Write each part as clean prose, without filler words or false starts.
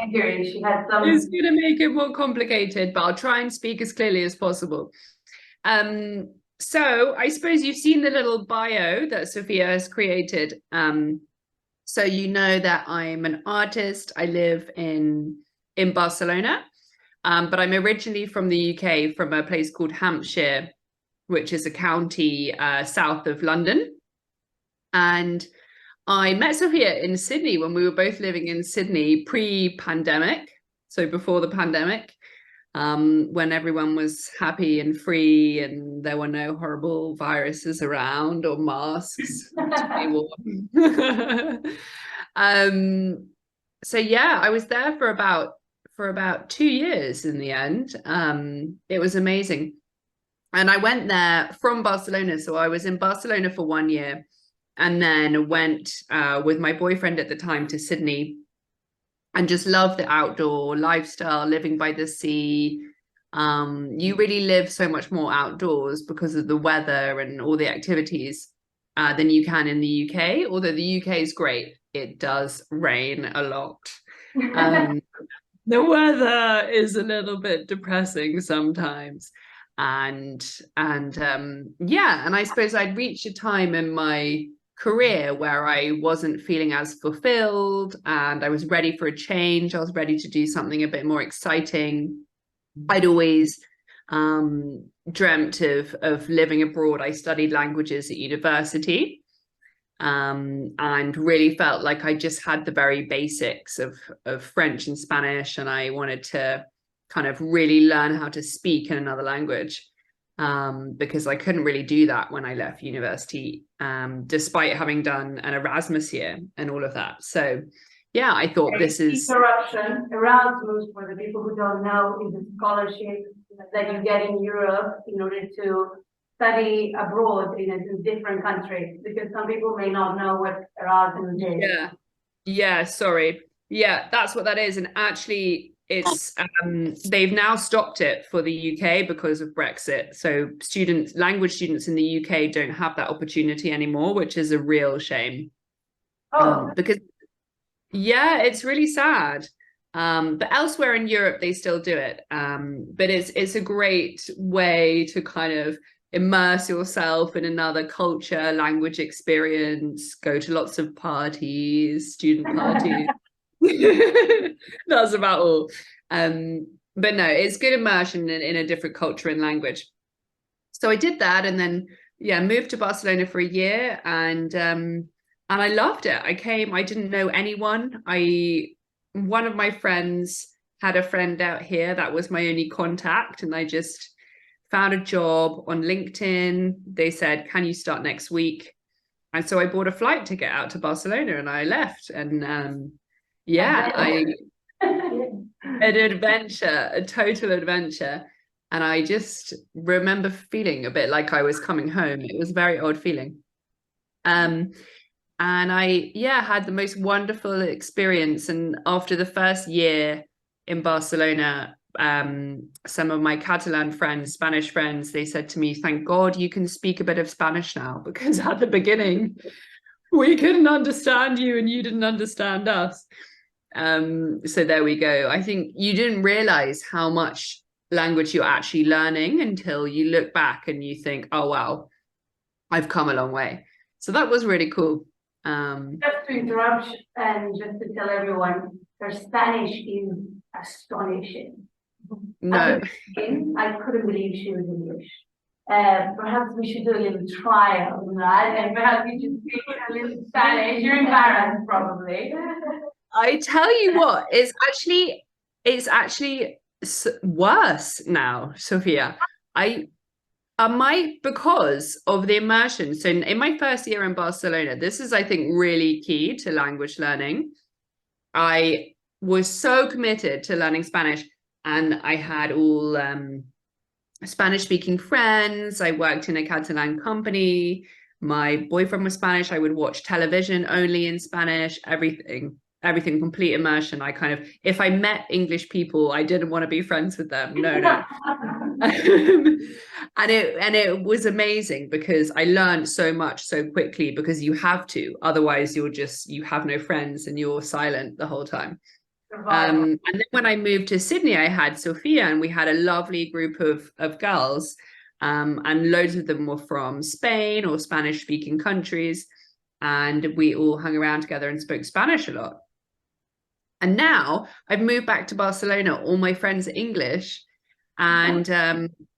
agree. She had some. It's going to make it more complicated, but I'll try and speak as clearly as possible. So I suppose you've seen the little bio that Sophia has created. So you know that I'm an artist. I live in Barcelona, but I'm originally from the UK, from a place called Hampshire, which is a county south of London. And I met Sophia in Sydney when we were both living in Sydney pre-pandemic, so before the pandemic, when everyone was happy and free and there were no horrible viruses around or masks to be worn. So yeah, I was there for about 2 years in the end. It was amazing. And I went there from Barcelona. So I was in Barcelona for 1 year and then went with my boyfriend at the time to Sydney and just loved the outdoor lifestyle, living by the sea. You really live so much more outdoors because of the weather and all the activities than you can in the UK. Although the UK is great, it does rain a lot. The weather is a little bit depressing sometimes. Yeah, and I suppose I'd reached a time in my career where I wasn't feeling as fulfilled and I was ready for a change. I was ready to do something a bit more exciting. I'd always dreamt of living abroad. I studied languages at university, and really felt like I just had the very basics of French and Spanish, and I wanted to kind of really learn how to speak in another language, because I couldn't really do that when I left university, despite having done an Erasmus year and all of that. So yeah, I thought this is interruption. Erasmus, for the people who don't know, is a scholarship that you get in Europe in order to study abroad in a different country, because some people may not know what Erasmus is. Yeah, sorry. Yeah, that's what that is. And actually it's they've now stopped it for the UK because of Brexit. So language students in the UK don't have that opportunity anymore, which is a real shame. Because yeah, it's really sad. But elsewhere in Europe they still do it. But it's a great way to kind of immerse yourself in another culture, language experience, go to lots of parties, student parties. That's about all. But no, it's good immersion in a different culture and language. So I did that, and then yeah, moved to Barcelona for a year, and I loved it. I didn't know anyone. One of my friends had a friend out here that was my only contact, and I just found a job on LinkedIn. They said, "Can you start next week?" And so I bought a flight ticket out to Barcelona and I left. And yeah, an adventure, a total adventure. And I just remember feeling a bit like I was coming home. It was a very odd feeling. And I, yeah, had the most wonderful experience. And after the first year in Barcelona, some of my Catalan friends, Spanish friends, they said to me, "Thank God you can speak a bit of Spanish now, because at the beginning we couldn't understand you and you didn't understand us." So there we go. I think you didn't realize how much language you're actually learning until you look back and you think, "Oh wow, I've come a long way." So that was really cool. Just to interrupt and just to tell everyone, her Spanish is astonishing. No. I couldn't believe she was English. Perhaps we should do a little trial, right? And perhaps you should speak a little Spanish. You're embarrassed, probably. I tell you what, it's actually worse now, Sophia. I might, because of the immersion. So in my first year in Barcelona, this is, I think, really key to language learning. I was so committed to learning Spanish, and I had all Spanish speaking friends. I worked in a Catalan company. My boyfriend was Spanish. I would watch television only in Spanish, everything, complete immersion. I kind of, if I met English people, I didn't want to be friends with them. No. And it was amazing because I learned so much so quickly, because you have to, otherwise you have no friends and you're silent the whole time. Survival. And then when I moved to Sydney, I had Sophia, and we had a lovely group of girls. And loads of them were from Spain or Spanish speaking countries. And we all hung around together and spoke Spanish a lot. And now I've moved back to Barcelona. All my friends are English. And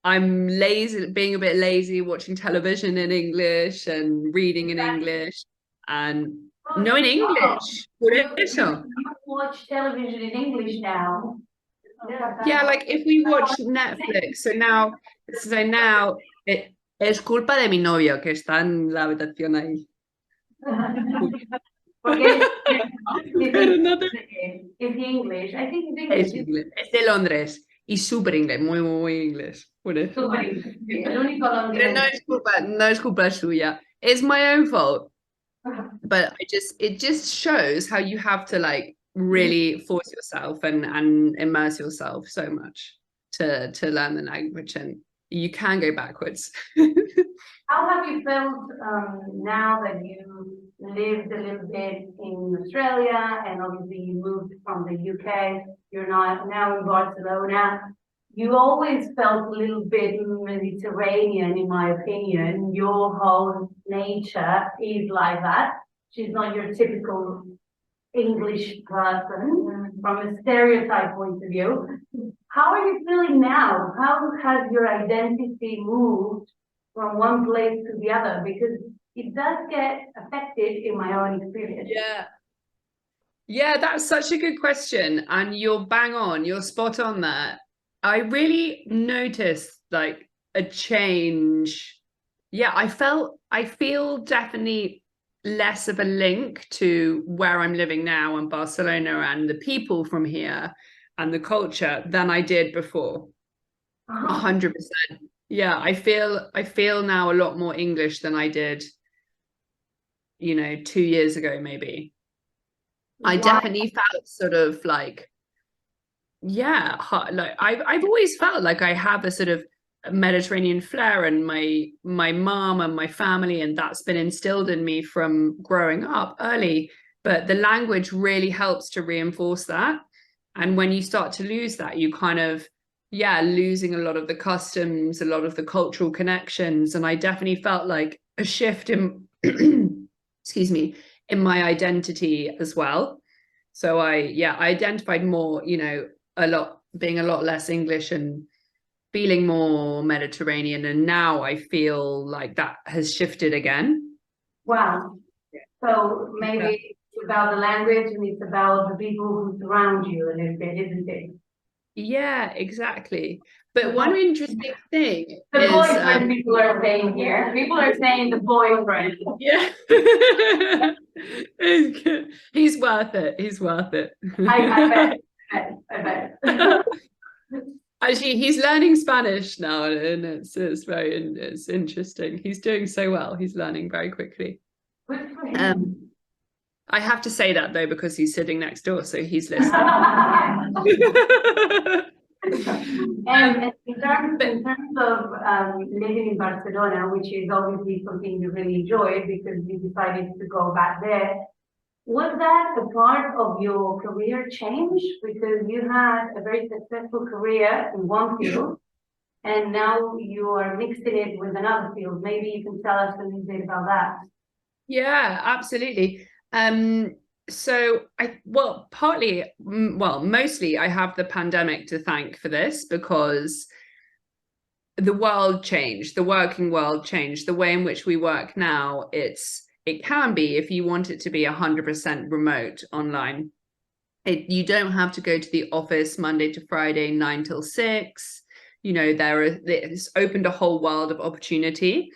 I'm lazy, being a bit lazy, watching television in English and reading in English and knowing English. Por eso. You watch television in English now. Yeah, like if we watch Netflix, so now es culpa de mi novio que está en la habitación ahí. Porque Es English. I think it's English. inglés, es de Londres y súper inglés, muy, muy, muy inglés. Por eso. Súper inglés. El único Pero londinense. no es culpa suya. It's my own fault. But it just shows how you have to like really force yourself and immerse yourself so much to learn the language, and you can go backwards. How have you felt now that you lived a little bit in Australia and obviously you moved from the UK, you're not now in Barcelona? You always felt a little bit Mediterranean, in my opinion. Your whole nature is like that. She's not your typical English person from a stereotype point of view. How are you feeling now? How has your identity moved from one place to the other? Because it does get affected in my own experience. Yeah, that's such a good question. And you're bang on, you're spot on there. I really noticed like a change. Yeah, I feel definitely less of a link to where I'm living now in Barcelona and the people from here and the culture than I did before. 100%. Yeah, I feel now a lot more English than I did, 2 years ago, maybe. I definitely felt sort of like, yeah, like I've always felt like I have a sort of Mediterranean flair, and my mom and my family, and that's been instilled in me from growing up early. But the language really helps to reinforce that. And when you start to lose that, you kind of, losing a lot of the customs, a lot of the cultural connections. And I definitely felt like a shift in, excuse me, in my identity as well. So I identified more, being a lot less English and feeling more Mediterranean. And now I feel like that has shifted again. Wow. So maybe it's about the language and it's about the people who surround you a little bit, isn't it? Yeah, exactly. But one interesting thing the is boyfriend people are saying here. People are saying the boyfriend. Yeah. He's worth it. He's worth it. I bet. Actually, he's learning Spanish now, and it's interesting. He's doing so well. He's learning very quickly. Good for him. I have to say that though, because he's sitting next door, so he's listening. And in terms of living in Barcelona, which is obviously something you really enjoy because you decided to go back there, was that a part of your career change? Because you had a very successful career in one field, and now you are mixing it with another field. Maybe you can tell us a little bit about that. Yeah, absolutely. So mostly I have the pandemic to thank for this, because the world changed, the working world changed, the way in which we work now. It can be, if you want it to be 100% remote online. You don't have to go to the office Monday to Friday, 9 till 6. It's opened a whole world of opportunity.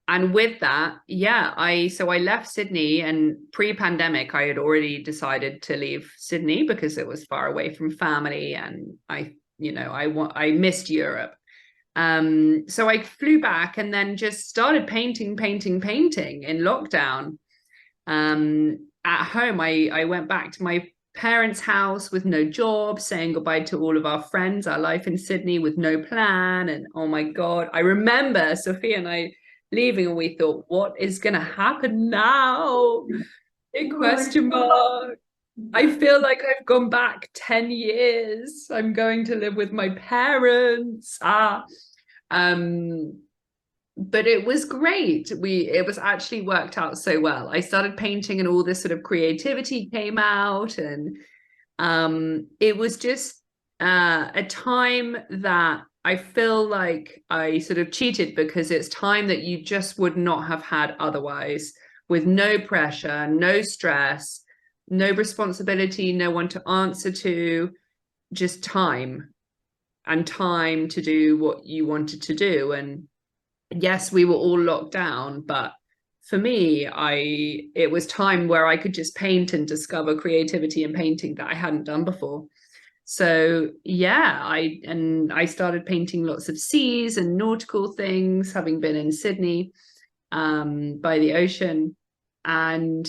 And with that, I left Sydney, and pre-pandemic, I had already decided to leave Sydney because it was far away from family, and I missed Europe. So I flew back and then just started painting in lockdown. At home, I went back to my parents' house with no job, saying goodbye to all of our friends, our life in Sydney with no plan. And oh my God, I remember Sophia and I leaving, and we thought, what is going to happen now? Big question mark. I feel like I've gone back 10 years. I'm going to live with my parents. Um, but it was great. It was actually worked out so well. I started painting and all this sort of creativity came out, and it was just a time that I feel like I sort of cheated, because it's time that you just would not have had otherwise, with no pressure, no stress, no responsibility, no one to answer to, just time, and time to do what you wanted to do. And yes, we were all locked down, but for me, it was time where I could just paint and discover creativity in painting that I hadn't done before. So yeah, I started painting lots of seas and nautical things, having been in Sydney, by the ocean. And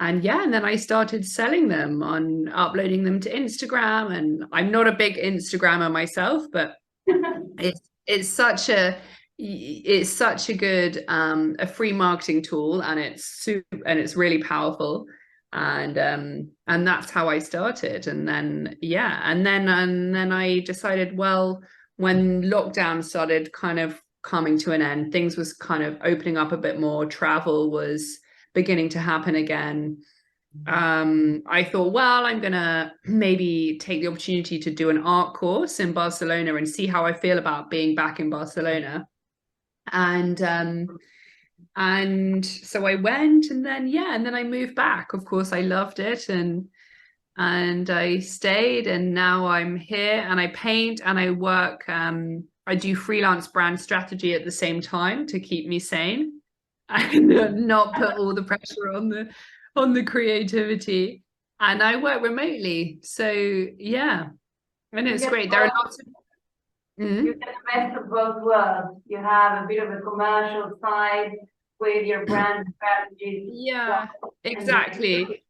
yeah, and then I started selling them, on uploading them to Instagram. And I'm not a big Instagrammer myself, but it's such a good a free marketing tool, and it's really powerful. And that's how I started. And then yeah, and then I decided, well, when lockdown started kind of coming to an end, things was kind of opening up a bit more, travel was beginning to happen again. I thought, well, I'm gonna maybe take the opportunity to do an art course in Barcelona and see how I feel about being back in Barcelona. And so I went, and then yeah, and then I moved back. Of course, I loved it, and I stayed, and now I'm here, and I paint and I work. I do freelance brand strategy at the same time to keep me sane and not put all the pressure on the creativity. And I work remotely, so yeah, and it's great. There are lots of You get the best of both worlds. You have a bit of a commercial side with your brand strategies. yeah, exactly.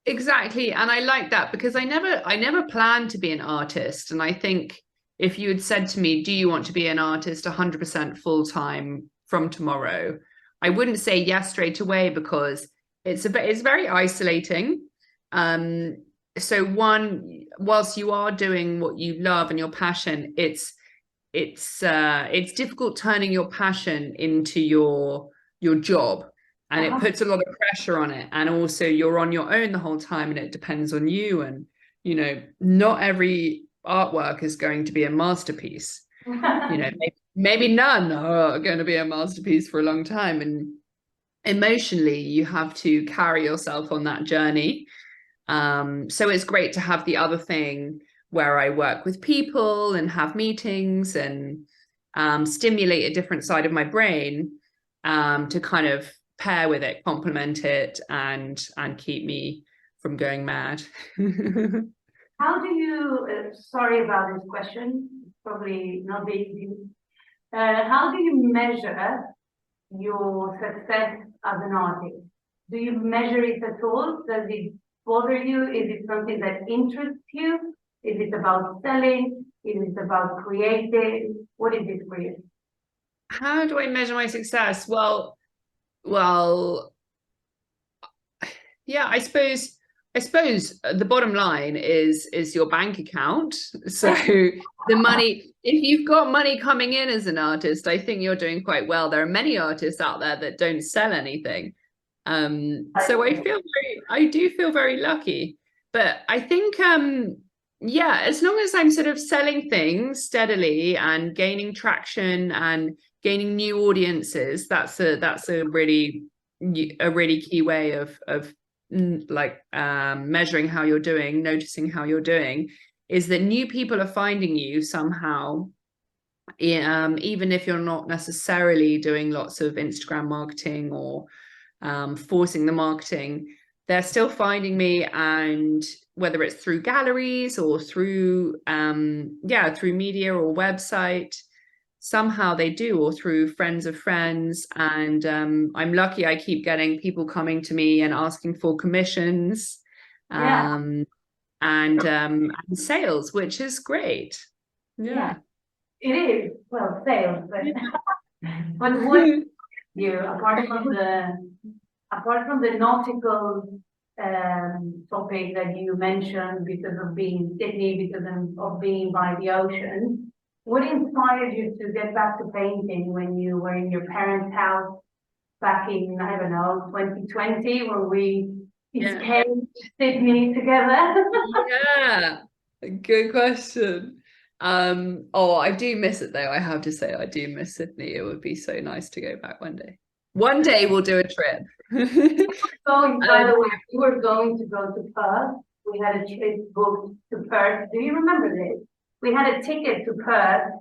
Exactly. And I like that, because I never planned to be an artist. And I think if you had said to me, do you want to be an artist 100% full time from tomorrow, I wouldn't say yes straight away, because it's very isolating. So whilst you are doing what you love and your passion, it's difficult turning your passion into your job, and it puts a lot of pressure on it. And also you're on your own the whole time, and it depends on you. And not every artwork is going to be a masterpiece. Maybe none are going to be a masterpiece for a long time. And emotionally, you have to carry yourself on that journey. So it's great to have the other thing where I work with people and have meetings and stimulate a different side of my brain, to kind of pair with it, complement it, and keep me from going mad. How do you, sorry about this question, probably not the easy. How do you measure your success as an artist? Do you measure it at all? Does it bother you? Is it something that interests you? Is it about selling? Is it about creating? What is it for you? How do I measure my success? Well, yeah, I suppose the bottom line is your bank account. So the money, if you've got money coming in as an artist, I think you're doing quite well. There are many artists out there that don't sell anything. So I do feel very lucky. But I think yeah, as long as I'm sort of selling things steadily and gaining traction and gaining new audiences, that's a really key way of measuring how you're doing, noticing how you're doing, is that new people are finding you somehow, even if you're not necessarily doing lots of Instagram marketing or forcing the marketing, they're still finding me. And whether it's through galleries or through through media or website, somehow they do, or through friends of friends. And I'm lucky I keep getting people coming to me and asking for commissions, and sales, which is great. Yeah. It is. Well, sales, but what you, apart from apart from the nautical topic that you mentioned because of being in Sydney, because of being by the ocean, what inspired you to get back to painting when you were in your parents' house back in, I don't know, 2020, when we escaped Sydney together? Yeah, good question. Oh, I do miss it though. I have to say, I do miss Sydney. It would be so nice to go back one day. One day we'll do a trip. Going, by the way, we were going to go to Perth. We had a trip booked to Perth. Do you remember this? We had a ticket to Perth.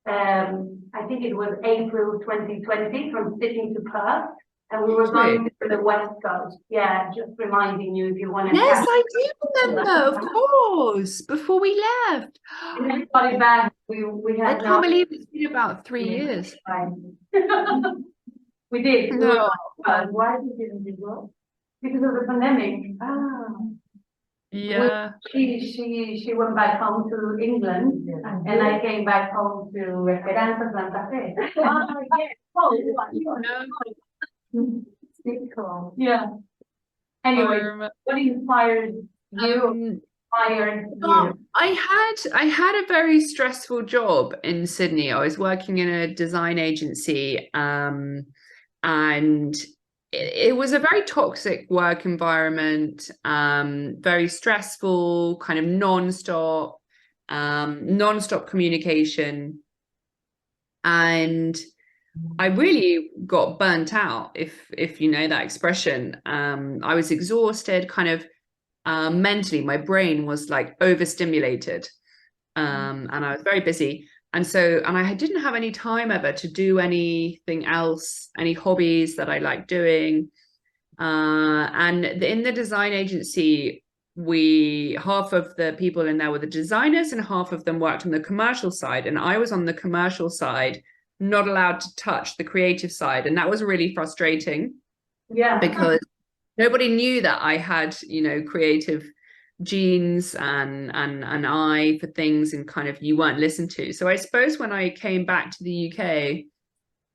I think it was April 2020 from Sydney to Perth. And we were going to the West Coast. Yeah, just reminding you if you want to. Yes, I do remember, of course, before we left. And then coming back, we had I can't believe it's been about 3 years. We did. No. Why didn't we go? Because of the pandemic. Yeah. She went back home to England, and I came back home to Esperanza Santa Fe. Yeah. Anyway, what inspired you? I had a very stressful job in Sydney. I was working in a design agency, and it was a very toxic work environment, very stressful, kind of non-stop communication. And I really got burnt out, if you know that expression. I was exhausted, kind of mentally. My brain was like overstimulated, and I was very busy. And I didn't have any time ever to do anything else, any hobbies that I like doing. And in the design agency, half of the people in there were the designers and half of them worked on the commercial side. And I was on the commercial side, not allowed to touch the creative side. And that was really frustrating. Yeah. Because nobody knew that I had, creative genes and an eye for things, and kind of you weren't listened to. So I suppose when I came back to the UK,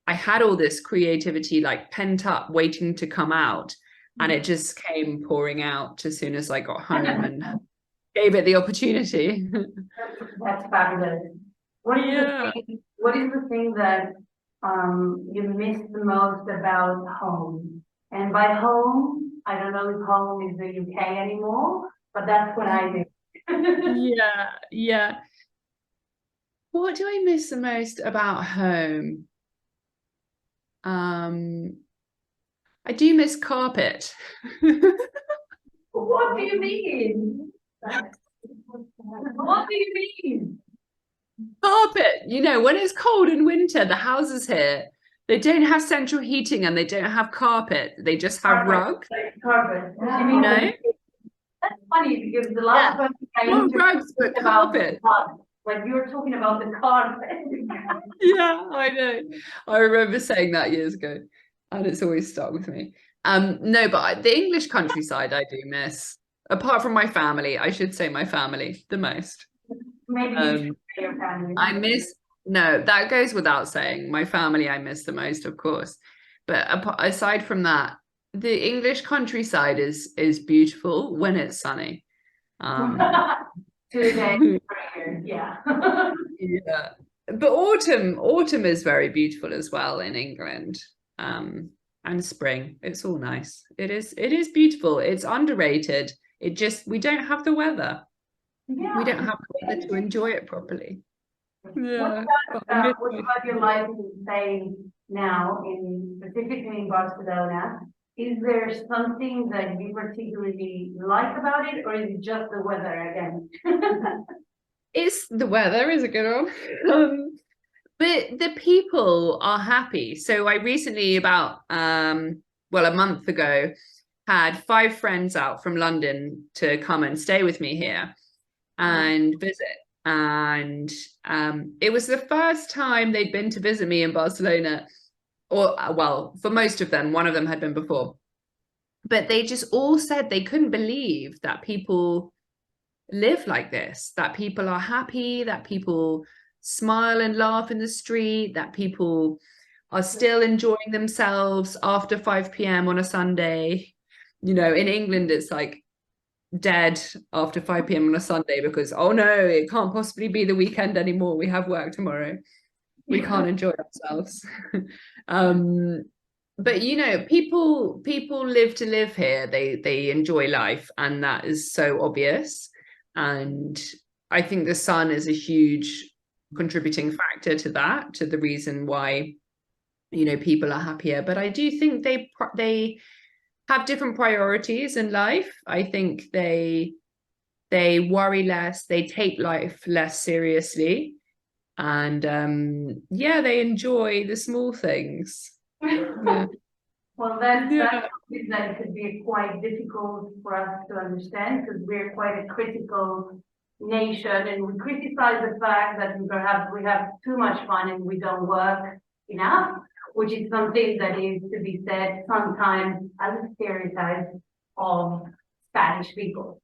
I had all this creativity like pent up waiting to come out, and it just came pouring out as soon as I got home and gave it the opportunity. That's fabulous. What is the thing that you miss the most about home? And by home, I don't know if home is the UK anymore, but that's what I do. Yeah. What do I miss the most about home? I do miss carpet. What do you mean? What do you mean? Carpet, when it's cold in winter, the houses here, they don't have central heating and they don't have carpet. They just have rugs. Carpet. That's funny because the last person I interviewed rugs, but carpet. Like you were talking about the carpet. Yeah, I know. I remember saying that years ago, and it's always stuck with me. No, but the English countryside I do miss. Apart from my family, I should say my family the most. Maybe you should say your family. No, that goes without saying. My family I miss the most, of course. But aside from that, the English countryside is beautiful when it's sunny. 2 days per year, yeah. Yeah. But autumn is very beautiful as well in England. And spring, it's all nice. It is beautiful. It's underrated. We don't have the weather. Yeah. We don't have the weather to enjoy it properly. Yeah. What about your life in Spain now, specifically in Barcelona? Is there something that you particularly like about it, or is it just the weather again? It's the weather is a good one. But the people are happy. So I recently, about a month ago, had 5 friends out from London to come and stay with me here and visit. And it was the first time they'd been to visit me in Barcelona, or for most of them. One of them had been before, but they just all said they couldn't believe that people live like this, that people are happy, that people smile and laugh in the street, that people are still enjoying themselves after 5 p.m. on a Sunday. You know, in England, it's like dead after 5 p.m. on a Sunday because, oh no, it can't possibly be the weekend anymore. We have work tomorrow. We can't enjoy ourselves. But you know, people live to live here. They enjoy life, and that is so obvious. And I think the sun is a huge contributing factor to that, to the reason why, you know, people are happier. But I do think they have different priorities in life. I think they worry less, they take life less seriously, and yeah, they enjoy the small things. Yeah. Well, that's something that could be quite difficult for us to understand because we're quite a critical nation and we criticize the fact that perhaps we have too much fun and we don't work enough, which is something that is to be said sometimes as a stereotype of Spanish people.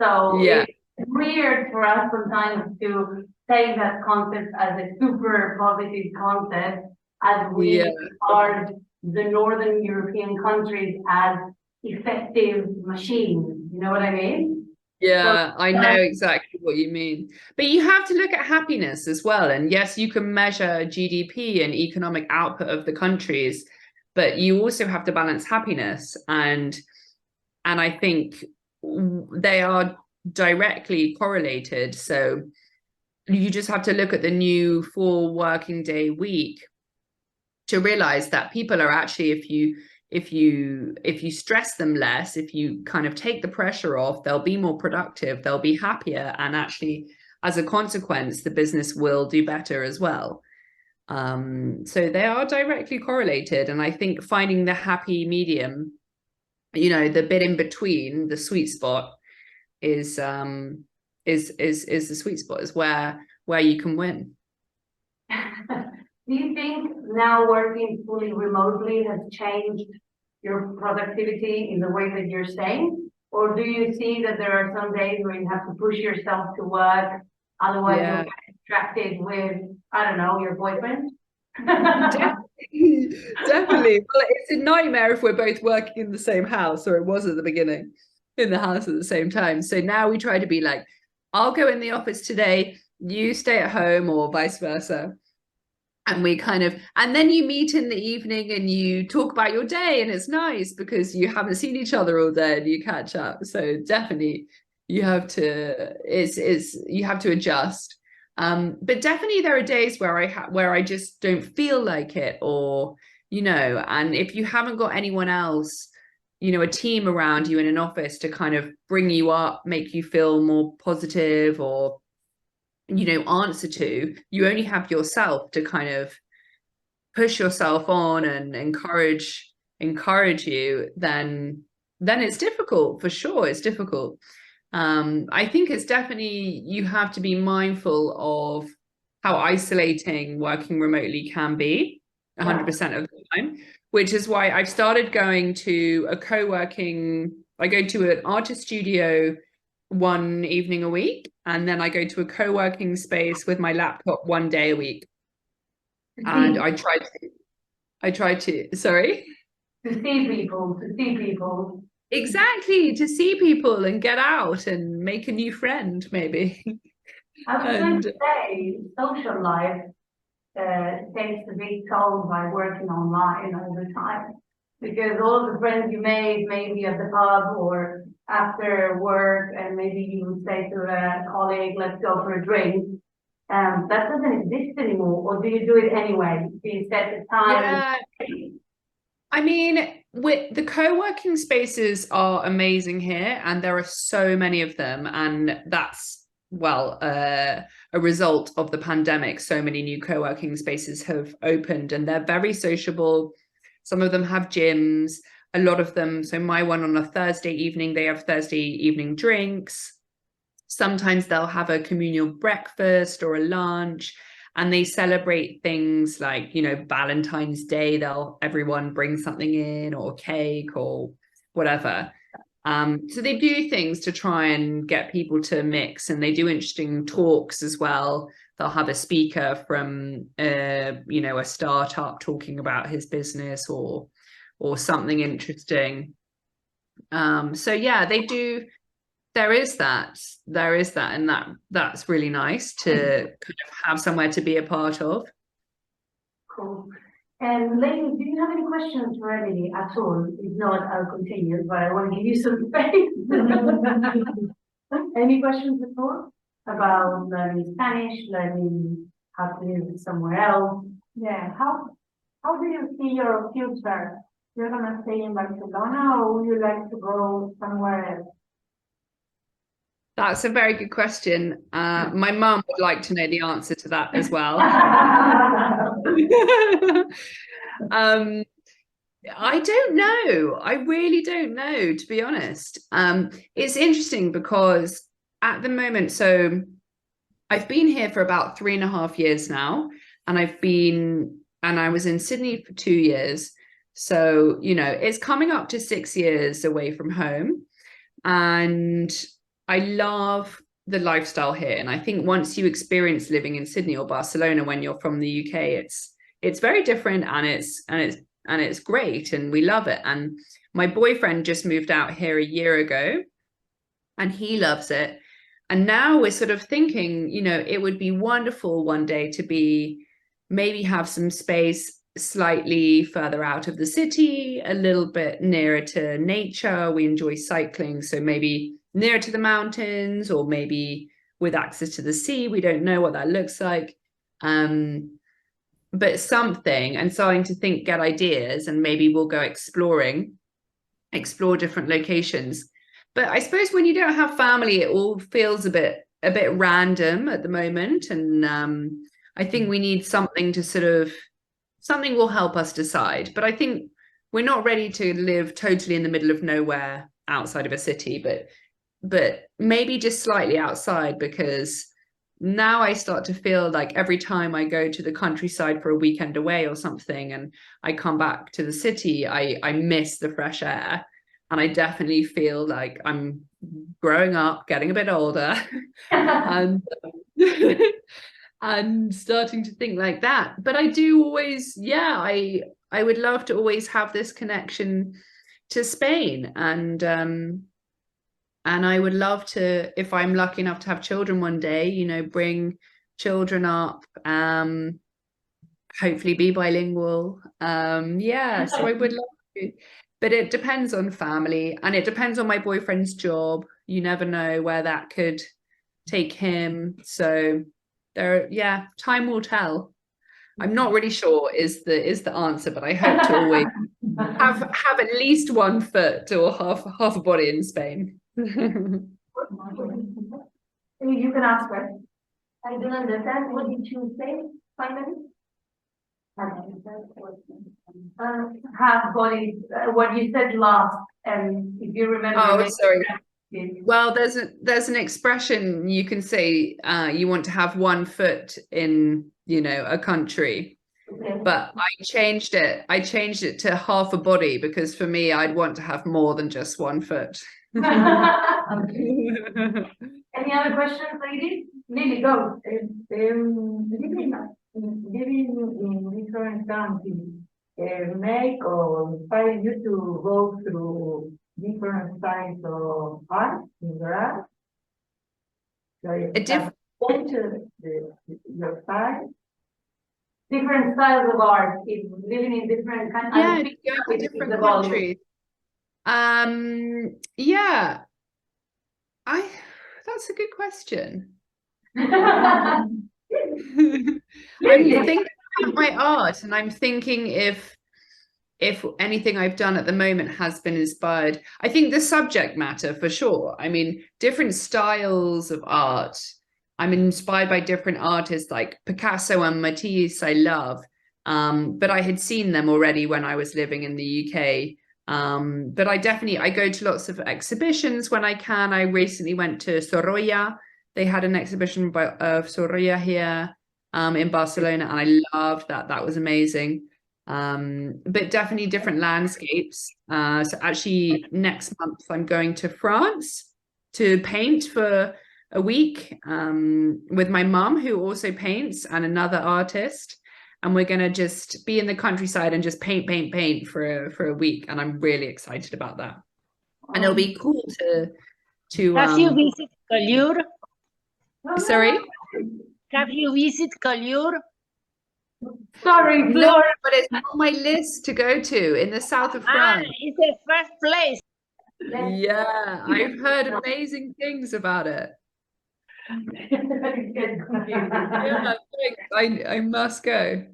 So Yeah. it's weird for us sometimes to take that concept as a super positive concept as we are the Northern European countries as effective machines. You know what I mean? Yeah, I know exactly what you mean. But you have to look at happiness as well. And yes, you can measure GDP and economic output of the countries, but you also have to balance happiness. And I think they are directly correlated. So you just have to look at the new 4 working day week to realize that people are actually, if you stress them less, if you kind of take the pressure off, they'll be more productive, they'll be happier, and actually as a consequence the business will do better as well. So they are directly correlated, and I think finding the happy medium, you know, the bit in between, the sweet spot is the sweet spot, is where you can win. Do you think now working fully remotely has changed your productivity in the way that you're saying? Or do you see that there are some days where you have to push yourself to work, otherwise you'll get distracted with, I don't know, your boyfriend? Definitely. Well, it's a nightmare if we're both working in the same house, or it was at the beginning, in the house at the same time. So now we try to be like, I'll go in the office today, you stay at home, or vice versa. And we kind of, and then you meet in the evening and you talk about your day, and it's nice because you haven't seen each other all day and you catch up. So definitely you have to, you have to adjust. But definitely there are days where I just don't feel like it, or, you know, and if you haven't got anyone else, you know, a team around you in an office to kind of bring you up, make you feel more positive, or, you know, answer to, you only have yourself to kind of push yourself on and encourage you, then it's difficult, for sure. It's difficult. I think it's definitely, you have to be mindful of how isolating working remotely can be 100% of the time, which is why I've started going to a co-working, I go to an artist studio 1 evening a week, and then I go to a co-working space with my laptop 1 day a week. And I try to, sorry? To see people. Exactly, to see people and get out and make a new friend, maybe. I was going to say, social life takes a big toll by working online all the time. Because all of the friends you made, maybe at the pub or after work, and maybe you would say to a colleague, let's go for a drink. That doesn't exist anymore. Or do you do it anyway? Do you set the time? Yeah. I mean, with the co-working spaces are amazing here, and there are so many of them, and that's, well, a result of the pandemic. So many new co-working spaces have opened, and they're very sociable. Some of them have gyms, a lot of them. So my one, on a Thursday evening, they have Thursday evening drinks. Sometimes they'll have a communal breakfast or a lunch, and they celebrate things like, you know, Valentine's Day, everyone bring something in, or cake or whatever. So they do things to try and get people to mix, and they do interesting talks as well they'll have a speaker from you know, a startup talking about his business or something interesting. So yeah, they do. There is that, and that's really nice to kind of have somewhere to be a part of. Cool. And ladies, do you have any questions for Emily at all? If not, I'll continue, but I want to give you some space. Any questions at all about learning Spanish, learning how to live somewhere else? Yeah, how do you see your future? You're gonna stay in Barcelona, or would you like to go somewhere else? That's a very good question. My mum would like to know the answer to that as well. I don't know. I really don't know, to be honest. It's interesting because at the moment, so I've been here for about 3.5 years now, and I was in Sydney for 2 years. So, you know, it's coming up to 6 years away from home. And I love the lifestyle here. And I think once you experience living in Sydney or Barcelona when you're from the UK, it's very different, and it's great, and we love it. And my boyfriend just moved out here a year ago, and he loves it. And now we're sort of thinking, you know, it would be wonderful one day to maybe have some space slightly further out of the city, a little bit nearer to nature. We enjoy cycling, so maybe nearer to the mountains, or maybe with access to the sea. We don't know what that looks like. But something, and starting to get ideas, and maybe we'll go explore different locations. But I suppose when you don't have family, it all feels a bit random at the moment. And I think we need something something will help us decide. But I think we're not ready to live totally in the middle of nowhere outside of a city, but maybe just slightly outside, because now I start to feel like every time I go to the countryside for a weekend away or something, and I come back to the city, I miss the fresh air. And I definitely feel like I'm growing up, getting a bit older, and and starting to think like that. But I do always, yeah, I would love to always have this connection to Spain, and I would love to, if I'm lucky enough to have children one day, you know, bring children up, hopefully be bilingual. Yeah, so I would love to. But it depends on family, and it depends on my boyfriend's job. You never know where that could take him. So yeah, time will tell. I'm not really sure is the answer, but I hope to always have at least 1 foot or half a body in Spain. You can ask her. I don't understand. What did you say finally? Half body, what you said last, and if you remember. Oh, sorry. Well, there's an expression you can say, you want to have 1 foot in, you know, a country. Okay. But I changed it to half a body, because for me, I'd want to have more than just 1 foot. Any other questions, ladies? Lily, go. Living in different countries make or inspire you to go through different kinds of art in your art? Your style? Different styles of art, if living in different countries. Yeah, go to different countries. Yeah, that's a good question. I'm thinking about my art, and I'm thinking if anything I've done at the moment has been inspired. I think the subject matter, for sure. I mean, different styles of art. I'm inspired by different artists like Picasso and Matisse, I love. But I had seen them already when I was living in the UK. But I go to lots of exhibitions when I can. I recently went to Sorolla. They had an exhibition of Sorolla here in Barcelona, and I loved that. That was amazing. But definitely different landscapes. So actually next month I'm going to France to paint for a week with my mum, who also paints, and another artist. And we're going to just be in the countryside and just paint for a week. And I'm really excited about that. And it'll be cool to Have you visited Collioure? Sorry? Have you visited Collioure? Sorry, No, Flor. but it's on my list to go to in the south of Ah, France. it's the first place. Yeah, I've heard amazing things about it. Yeah, thanks. I must go.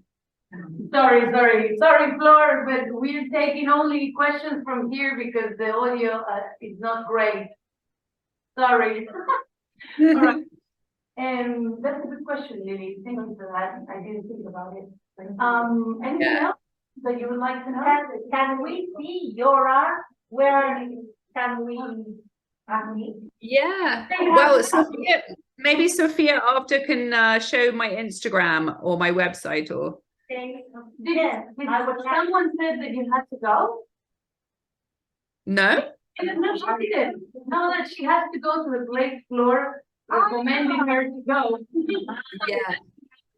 Sorry, Flor, but we're taking only questions from here because the audio is not great. Sorry. All right. That's a good question, Lily. Thank you for that. I didn't think about it. Anything else that you would like to know? Can we see your art? Where can we? Yeah. Well, Sophia, maybe Sophia after can show my Instagram or my website or. Someone said that you had to go? No? No, she didn't. No, that she has to go to the place floor, recommending her to go. Yeah.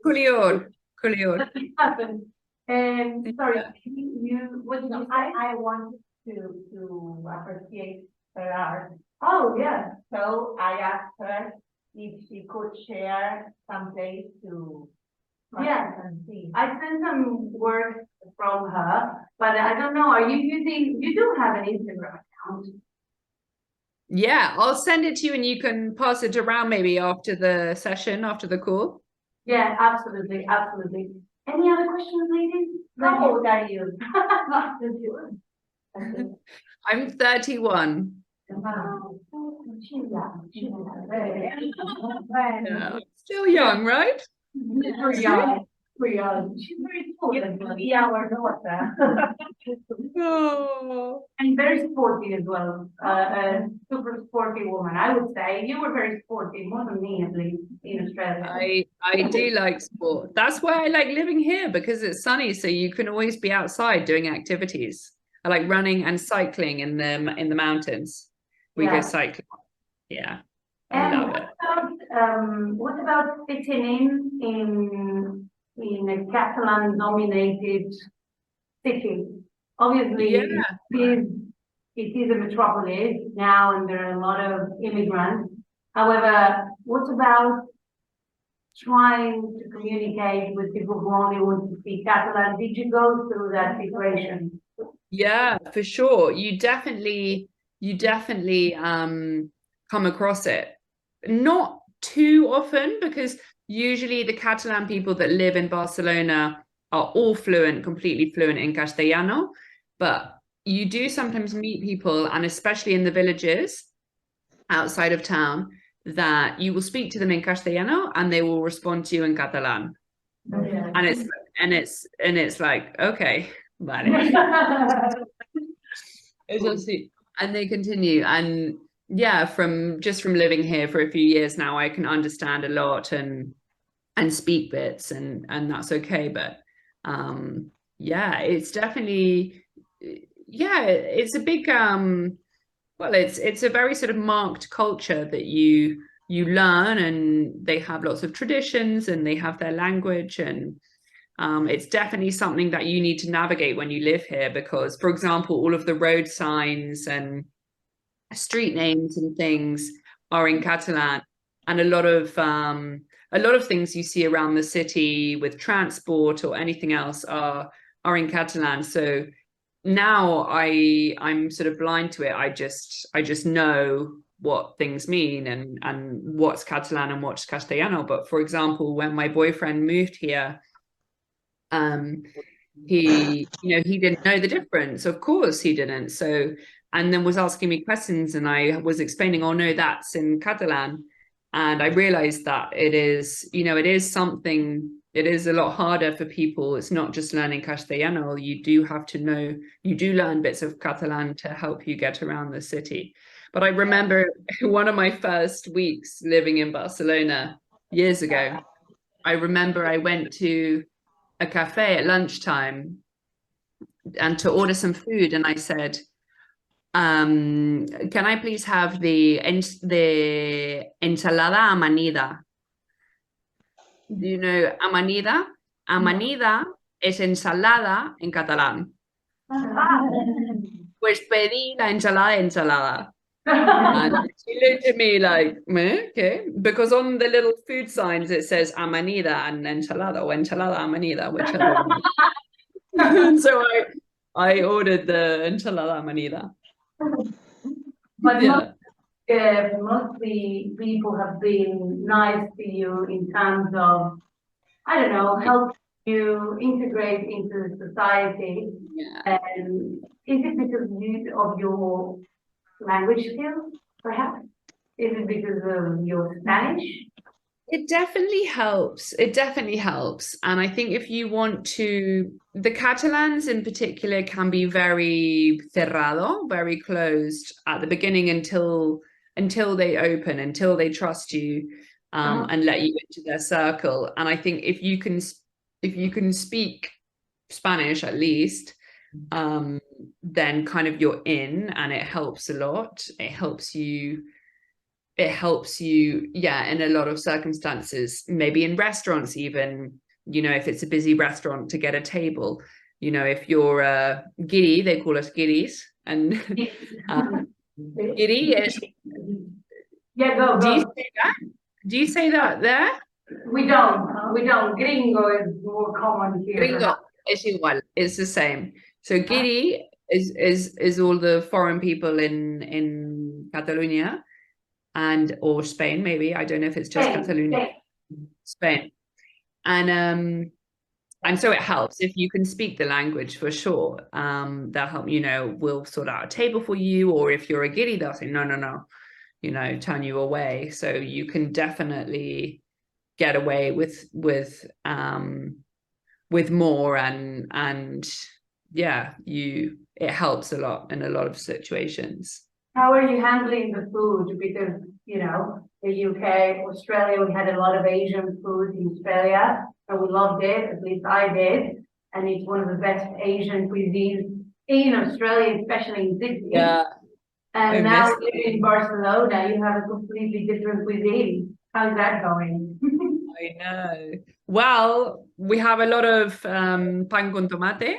Collioure. That happened. Sorry, what did you say? I wanted to appreciate her art. Oh, yeah. So I asked her if she could share some place to. Yeah. And see. I sent some work from her, but I don't know, you do have an Instagram account? Yeah, I'll send it to you and you can pass it around maybe after the session, after the call. Yeah, absolutely. Any other questions, ladies? How old are you? I'm 31. Wow. She's young. Yeah. Still young, right? Pretty young. She's very cool. Yeah, our daughter. Oh. And very sporty as well. A super sporty woman, I would say. You were very sporty, more than me at least, in Australia. I do like sport. That's why I like living here, because it's sunny, so you can always be outside doing activities. I like running and cycling in the mountains. We Yeah. go cycling. Yeah. I And love it. what about fitting in a Catalan-dominated city? Obviously, Yeah. it is a metropolis now, and there are a lot of immigrants. However, what about trying to communicate with people who only want to speak Catalan? Did you go through that situation? Yeah, for sure. You definitely come across it. Not too often, because usually the Catalan people that live in Barcelona are all completely fluent in Castellano, but you do sometimes meet people, and especially in the villages outside of town, that you will speak to them in Castellano and they will respond to you in Catalan. Yeah. And it's like, okay, vale. And they continue. And yeah, from living here for a few years now, I can understand a lot and speak bits, and that's okay. But yeah, it's definitely, yeah, it's a big well, it's a very sort of marked culture that you learn, and they have lots of traditions and they have their language, and it's definitely something that you need to navigate when you live here, because, for example, all of the road signs and street names and things are in Catalan, and a lot of things you see around the city with transport or anything else are in Catalan. So now I'm sort of blind to it. I just know what things mean and what's Catalan and what's Castellano. But for example, when my boyfriend moved here, he didn't know the difference. Of course he didn't. So, and then was asking me questions, and I was explaining, oh no, that's in Catalan. And I realized that it is a lot harder for people. It's not just learning Castellano. You do learn bits of Catalan to help you get around the city. But I remember one of my first weeks living in Barcelona years ago, I remember I went to a cafe at lunchtime and to order some food, and I said, Can I please have the ensalada amanida? Do you know amanida? Amanida es ensalada en catalán. Pues pedí la ensalada. And she looked at me like, "Meh, okay," because on the little food signs it says amanida and ensalada, or ensalada amanida, whichever one. And so I ordered the ensalada amanida. But Yeah. mostly people have been nice to you in terms of, I don't know, help you integrate into society. Yeah. And is it because of your language skills, perhaps? Is it because of your Spanish? It definitely helps. It definitely helps. And I think if you want to, the Catalans in particular can be very cerrado, very closed at the beginning until they open, until they trust you and let you into their circle. And I think if you can speak Spanish at least, then kind of you're in, and it helps a lot. It helps you, yeah, in a lot of circumstances, maybe in restaurants even, you know, if it's a busy restaurant, to get a table. You know, if you're a guiri, they call us guiris, and guiri is, Yeah, go. do you say that? Do you say that there? We don't. Gringo is more common here. Gringo, es igual, it's the same. So guiri is all the foreign people in Catalonia, or Spain, maybe. I don't know if it's just Catalonia. Spain. And so it helps if you can speak the language, for sure. They'll help, you know, we'll sort out a table for you, or if you're a guiri, they'll say no, you know, turn you away. So you can definitely get away with more, and yeah, it helps a lot in a lot of situations. How are you handling the food? Because, you know, the UK, Australia, we had a lot of Asian food in Australia, and we loved it, at least I did. And it's one of the best Asian cuisines in Australia, especially in Sydney. Yeah. And now living in Barcelona, you have a completely different cuisine. How's that going? I know. Well, we have a lot of pan con tomate,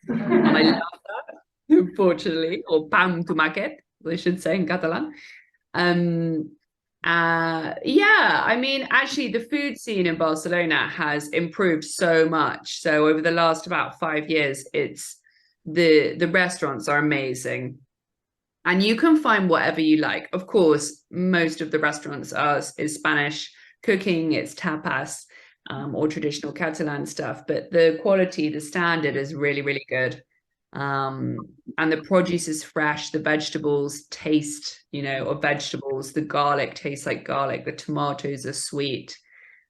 and I love that, unfortunately, or pan tomàquet, they should say in Catalan. Yeah, I mean, actually, the food scene in Barcelona has improved so much. So over the last about 5 years, it's the restaurants are amazing, and you can find whatever you like. Of course, most of the restaurants is Spanish cooking, it's tapas, or traditional Catalan stuff, but the quality, the standard is really, really good. And the produce is fresh, the vegetables taste, you know, of vegetables, the garlic tastes like garlic, the tomatoes are sweet.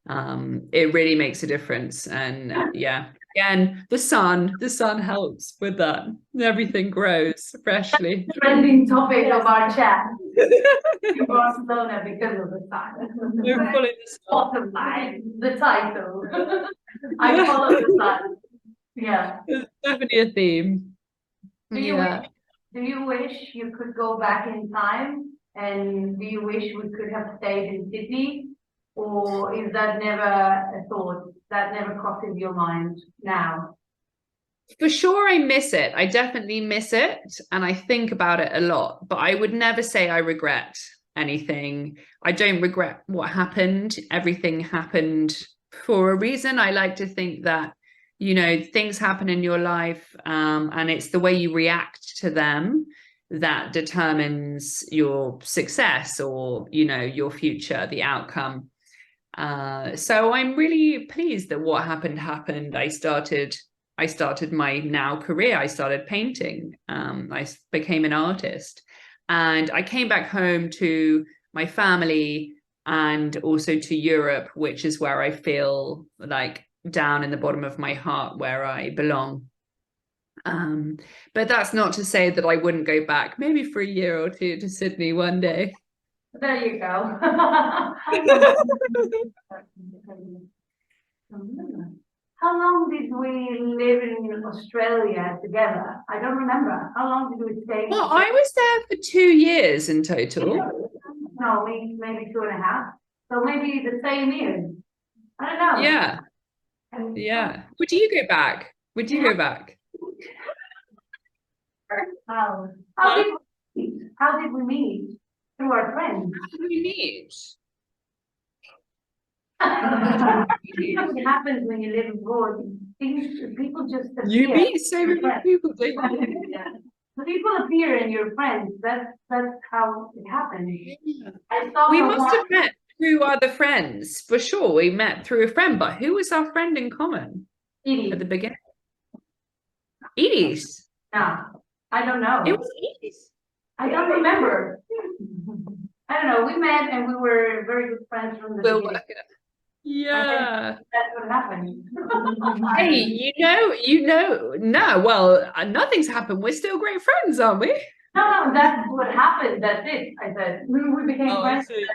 It really makes a difference. And yeah, again, the sun helps with that. Everything grows freshly. Trending topic of our chat in Barcelona because of the sun. Bottom line, the title. I follow the sun. Yeah. It's definitely a theme. Do you wish you could go back in time? And do you wish we could have stayed in Sydney? Or is that never a thought? That never crosses your mind now? For sure, I miss it. I definitely miss it. And I think about it a lot. But I would never say I regret anything. I don't regret what happened. Everything happened for a reason. I like to think that, you know, things happen in your life, and it's the way you react to them that determines your success, or, you know, your future, the outcome. So I'm really pleased that what happened. I started my now career. I started painting. I became an artist, and I came back home to my family and also to Europe, which is where I feel like down in the bottom of my heart where I belong. But that's not to say that I wouldn't go back, maybe for a year or two, to Sydney one day. There you go. how long did we live in Australia together? I don't remember. How long did we stay? Well, I was there for 2 years in total. No, maybe 2.5. So maybe the same year. I don't know. Yeah, And- yeah. Would you go back? Would you go back? How did we meet? How did we meet? Through our friends. How did we meet? What happens when you live abroad? People just You appear. meet so many people, don't you? Yeah. The people appear in your friends. That's how it happens. I saw We her must once- have met through other friends, for sure. We met through a friend, but who was our friend in common Edie. at the beginning? Edie's. No, I don't know. It was Edie's. I don't remember. I don't know. We met and we were very good friends from the We'll beginning. work it out. Yeah. That's what happened. Hey, no, well, nothing's happened. We're still great friends, aren't we? No, that's what happened. That's it. I said we became Oh, I friends. see,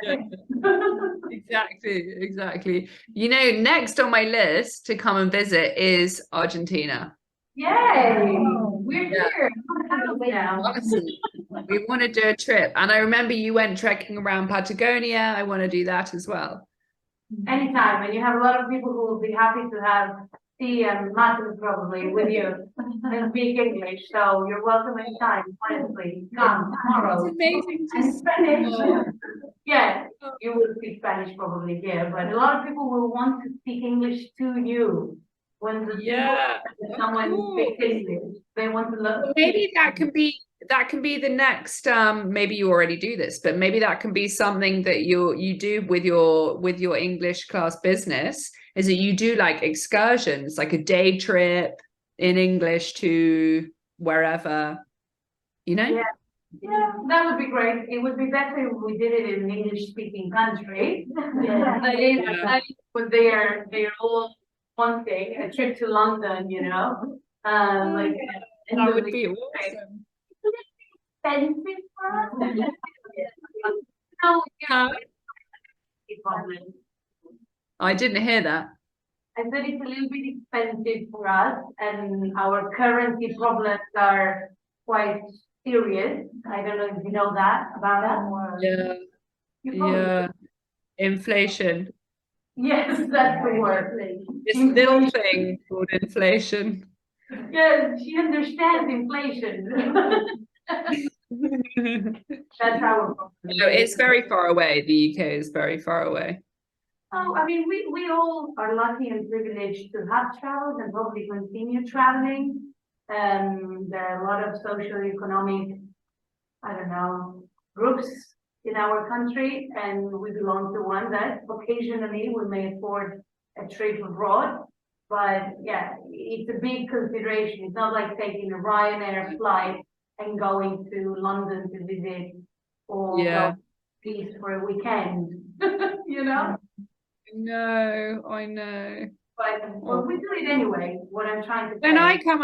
That's it. Exactly. Next on my list to come and visit is Argentina. Yay! We're Yeah. here. Now. Awesome. We want to do a trip. And I remember you went trekking around Patagonia. I want to do that as well. Anytime, and you have a lot of people who will be happy to have tea and mutton probably with you and speak English. So you're welcome anytime. Honestly, come tomorrow. It's amazing to And see. Spanish. Oh. Yeah, you will speak Spanish probably here, but a lot of people will want to speak English to you. When the Yeah. people, someone Cool. speaks English, they want to learn. Well, maybe that can be the next maybe you already do this, but maybe that can be something that you do with your English class business, is that you do like excursions, like a day trip in English to wherever, Yeah. Yeah, that would be great. It would be better if we did it in an English-speaking country. Yeah. But they're all wanting a trip to London, like. That would be awesome. Expensive for us. No, Huh? problem. I didn't hear that. I said it's a little bit expensive for us, and our currency problems are quite serious. I don't know if you know that about that. Yeah, You probably- yeah. Inflation. Yes, that's the word. This little thing called inflation. Yes, she understands inflation. That's our problem. No, it's very far away. The UK is very far away. Oh, I mean, we all are lucky and privileged to have traveled and probably continue traveling. There are a lot of socio-economic, I don't know, groups in our country, and we belong to one that occasionally we may afford a trip abroad. But yeah, it's a big consideration. It's not like taking a Ryanair flight and going to London to visit or Yeah. go east for a weekend, you know? No, I know. But we do it anyway. What I'm trying to say. When I come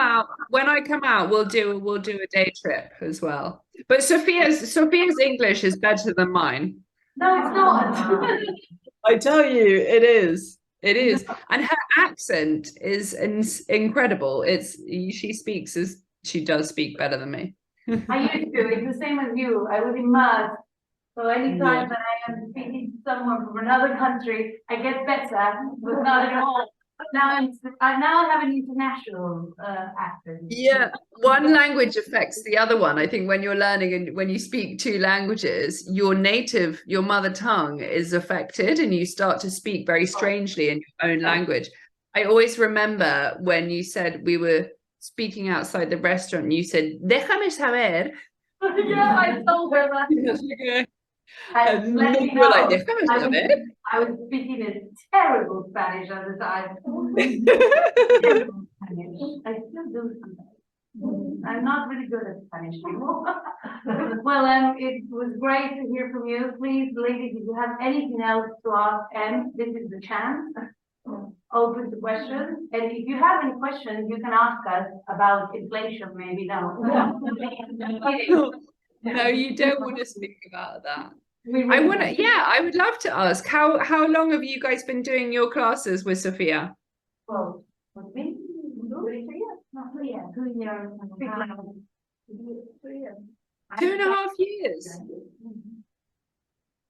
out, we'll do a day trip as well. But Sophia's English is better than mine. No, it's not. I tell you, it is. It is. And her accent is incredible. She does speak better than me. I used to. It's the same as you. I was in math. So anytime Yeah. that I am speaking to someone from another country, I get better, but not at all. Now I have an international accent. Yeah, one language affects the other one. I think when you're learning and when you speak two languages, your mother tongue is affected and you start to speak very strangely in your own language. I always remember when you said we were speaking outside the restaurant, you said, déjame saber. Yeah, I told her that. And let you me were like, know. déjame I saber. I was speaking in terrible Spanish at the time. Terrible Spanish. I still do sometimes. I'm not really good at Spanish anymore. Well, it was great to hear from you. Please, ladies, if you have anything else to ask, this is the chance. Open to questions. And if you have any questions, you can ask us about inflation, maybe. No. No, you don't want to speak about that. We I really want to, don't. I would love to ask how long have you guys been doing your classes with Sophia? Well, No, 2 years. 2 years. 2.5 years.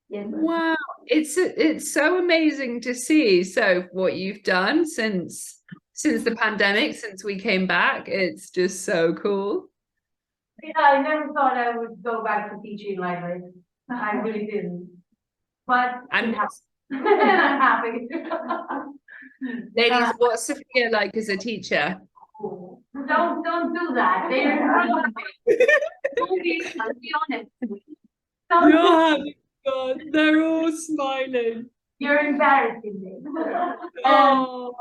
Yes. Wow, it's so amazing to see. So what you've done since the pandemic, since we came back, it's just so cool. Yeah, I never thought I would go back to teaching like this. I really didn't. But And I'm happy. ladies, what's Sophia like as a teacher? Don't do that. Be honest. God, they're all smiling. You're embarrassing me. Oh,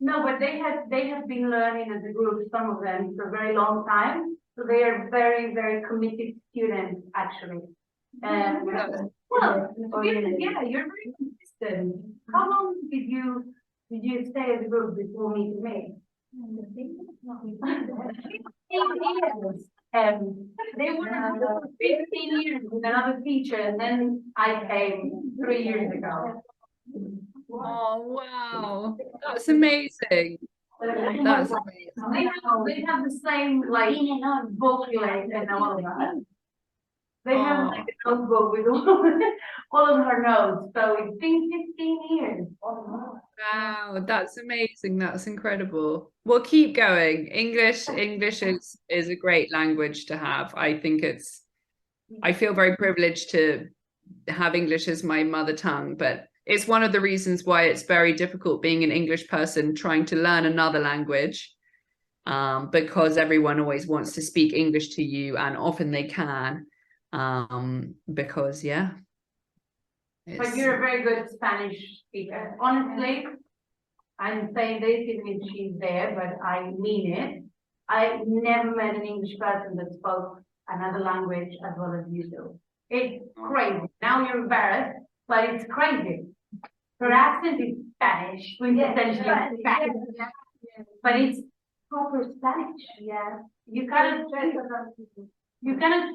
No, but they have been learning as a group, some of them, for a very long time. So they are very, very committed students, actually. Well, yeah, you're very consistent. How long did you stay as a group before meeting me? 15 years. They were 15 years with another teacher, and then I came 3 years ago. oh, wow, that's amazing. That's amazing. They have the same like vocabulary and all of that. They have like a notebook with all of her notes. So it's been 15 years. Wow, that's amazing. That's incredible. Well, keep going. English is a great language to have. I feel very privileged to have English as my mother tongue, but it's one of the reasons why it's very difficult being an English person trying to learn another language, because everyone always wants to speak English to you, and often they can, because yeah. But you're a very good Spanish speaker. Honestly, I'm saying this even if she's there, but I mean it. I never met an English person that spoke another language as well as you do. It's crazy. Now you're embarrassed, but it's crazy. Her accent is Spanish, essentially Spanish, but it's proper Spanish. Yeah, you cannot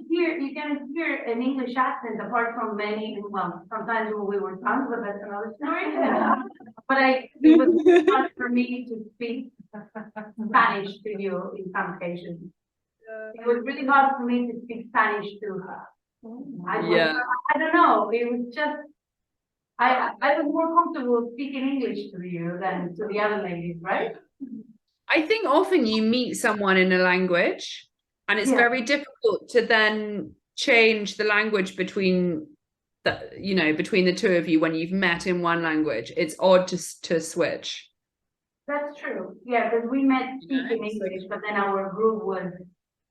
hear an English accent apart from many. Well, sometimes when we were drunk, but that's another story. But it was hard for me to speak Spanish to you in some cases. It was really hard for me to speak Spanish to her. I don't know. It was just I was more comfortable speaking English to you than to the other ladies, right? I think often you meet someone in a language, and it's very difficult to then change the language between the two of you when you've met in one language. It's odd to switch. That's true. Yeah, because we met speaking English, but then our group was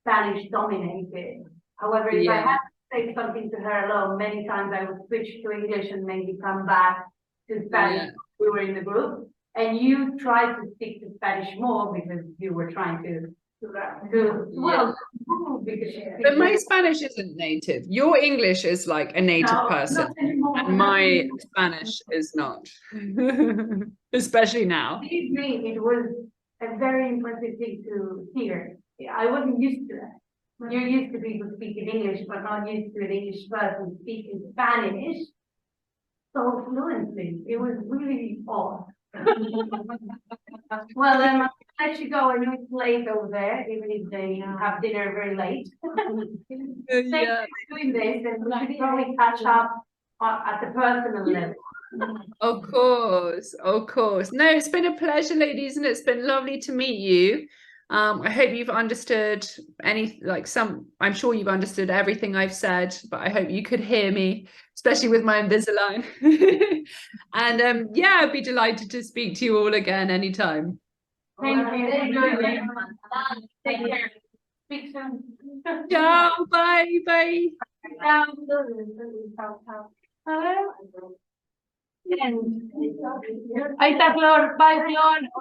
Spanish dominated. However, if I had to say something to her alone, many times I would switch to English and maybe come back to Spanish. We were in the group, and you tried to stick to Spanish more because you were trying to but my Spanish isn't native. Your English is like a native person, and my Spanish is not. Especially now. Believe me, it was a very impressive thing to hear. I wasn't used to that. You're used to people speaking English, but not used to an English person speaking Spanish so fluently. It was really odd. Well, then I'll let you go. I know it's late over there, even if they have dinner very late. Thank you for doing this, and we should probably catch up at the personal level. Of course. No, it's been a pleasure, ladies, and it's been lovely to meet you. I hope you've understood I'm sure you've understood everything I've said, but I hope you could hear me, especially with my Invisalign. And yeah, I'd be delighted to speak to you all again anytime. Thank you. Take care. Speak soon. Ciao, bye. Ahí está Flor, bye Flor.